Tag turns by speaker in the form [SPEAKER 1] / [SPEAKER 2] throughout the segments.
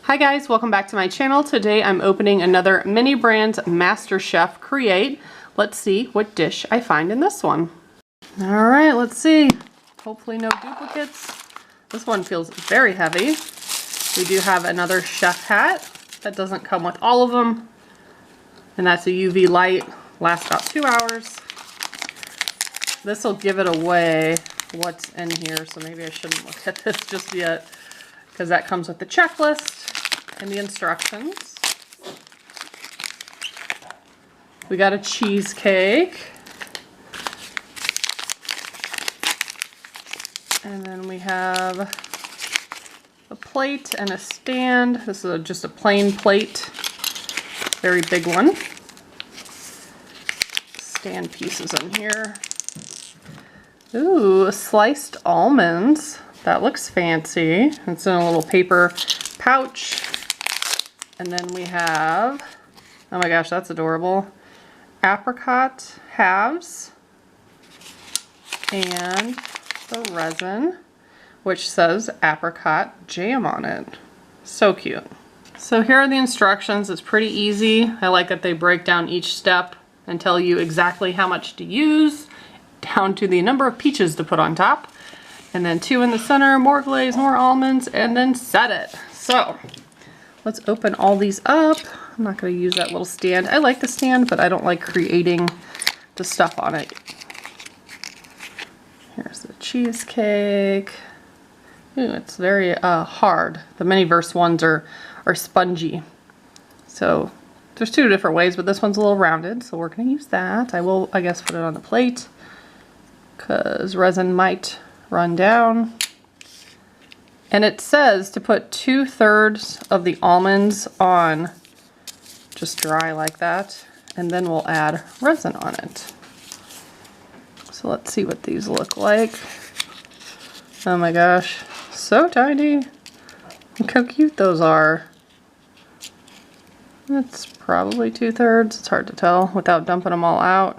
[SPEAKER 1] Hi guys, welcome back to my channel. Today I'm opening another Mini Brands MasterChef Create. Let's see what dish I find in this one. All right, let's see. Hopefully no duplicates. This one feels very heavy. We do have another chef hat that doesn't come with all of them. And that's a UV light, lasts about 2 hours. This will give it away what's in here, so maybe I shouldn't look at this just yet, because that comes with the checklist and the instructions. We got a cheesecake. And then we have a plate and a stand. This is just a plain plate, very big one. Stand pieces in here. Ooh, sliced almonds. That looks fancy. It's in a little paper pouch. And then we have, oh my gosh, that's adorable, apricot halves and the resin, which says apricot jam on it. So cute. So here are the instructions. It's pretty easy. I like that they break down each step and tell you exactly how much to use, down to the number of peaches to put on top. And then 2 in the center, more glaze, more almonds, and then set it. So let's open all these up. I'm not going to use that little stand. I like the stand, but I don't like creating the stuff on it. Here's the cheesecake. Ooh, it's very hard. The Miniverse ones are spongy. So there's 2 different ways, but this one's a little rounded, so we're going to use that. I will, I guess, put it on the plate because resin might run down. And it says to put 2/3 of the almonds on, just dry like that, and then we'll add resin on it. So let's see what these look like. Oh my gosh, so tiny. Look how cute those are. That's probably 2/3. It's hard to tell without dumping them all out.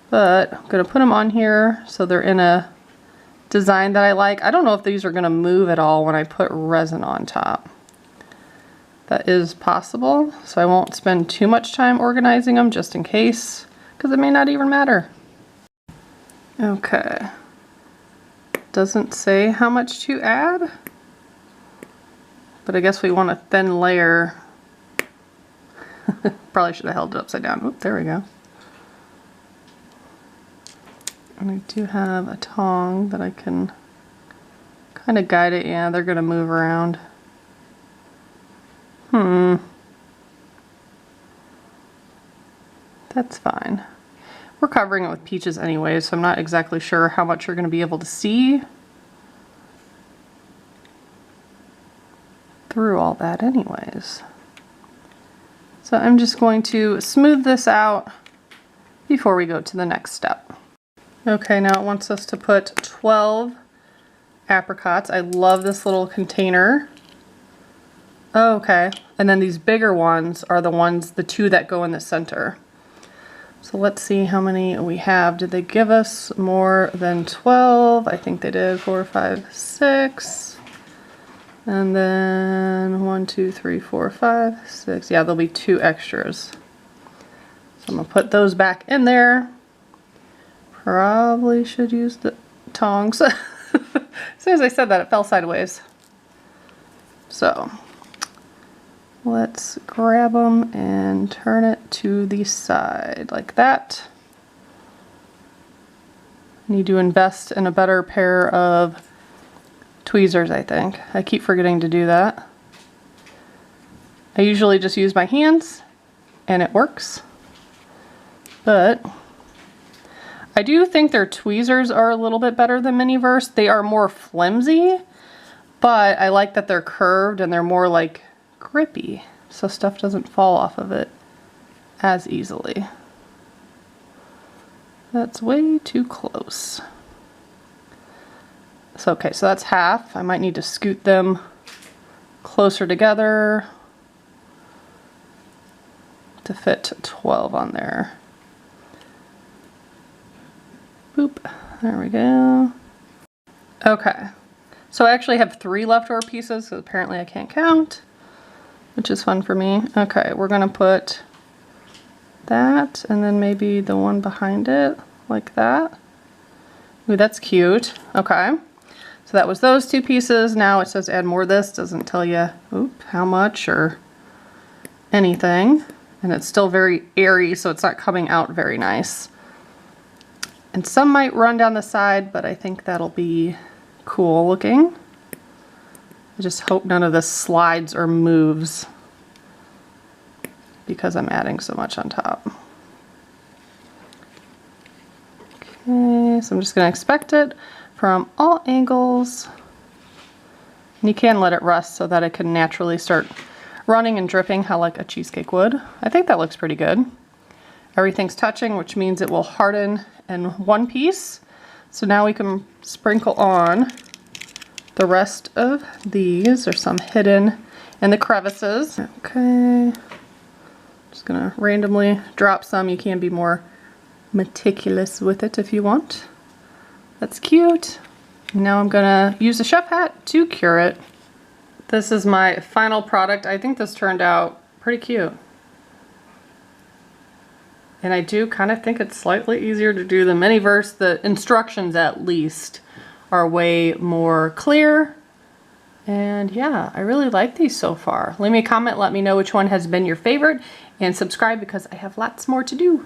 [SPEAKER 1] But I'm gonna put them on here so they're in a design that I like. I don't know if these are gonna move at all when I put resin on top. That is possible, so I won't spend too much time organizing them just in case, because it may not even matter. Okay. Doesn't say how much to add, but I guess we want a thin layer. Probably should have held it upside down. Oop, there we go. And I do have a tong that I can kind of guide it. Yeah, they're going to move around. That's fine. We're covering it with peaches anyway, so I'm not exactly sure how much you're going to be able to see through all that anyways. So I'm just going to smooth this out before we go to the next step. Okay, now it wants us to put 12 apricots. I love this little container. Oh, okay. And then these bigger ones are the 2 that go in the center. So let's see how many we have. Did they give us more than 12? I think they did. 4, 5, 6. And then 1, 2, 3, 4, 5, 6. Yeah, there'll be 2 extras. So I'm going to put those back in there. Probably should use the tongs. As soon as I said that, it fell sideways. So let's grab them and turn it to the side like that. Need to invest in a better pair of tweezers, I think. I keep forgetting to do that. I usually just use my hands and it works. But I do think their tweezers are a little bit better than Miniverse. They are more flimsy, but I like that they're curved and they're more like grippy, so stuff doesn't fall off of it as easily. That's way too close. So okay, so that's half. I might need to scoot them closer together to fit 12 on there. Boop, there we go. Okay, So I actually have 3 leftover pieces, so apparently I can't count, which is fun for me. Okay, we're gonna put that and then maybe the one behind it, like that. Ooh, that's cute. Okay, so that was those 2 pieces. Now it says add more of this, doesn't tell you how much or anything. And it's still very airy, so it's not coming out very nice. And some might run down the side, but I think that'll be cool looking. I just hope none of this slides or moves because I'm adding so much on top. Okay, so I'm just gonna inspect it from all angles. And you can let it rest so that it can naturally start running and dripping how like a cheesecake would. I think that looks pretty good. Everything's touching, which means it will harden in one piece. So now we can sprinkle on the rest of these. There's some hidden in the crevices. Okay, just gonna randomly drop some. You can be more meticulous with it if you want. That's cute. Now I'm gonna use a chef hat to cure it. This is my final product. I think this turned out pretty cute. And I do kind of think it's slightly easier to do the Miniverse. The instructions, at least, are way more clear. And yeah, I really like these so far. Leave me a comment, let me know which one has been your favorite, and subscribe because I have lots more to do.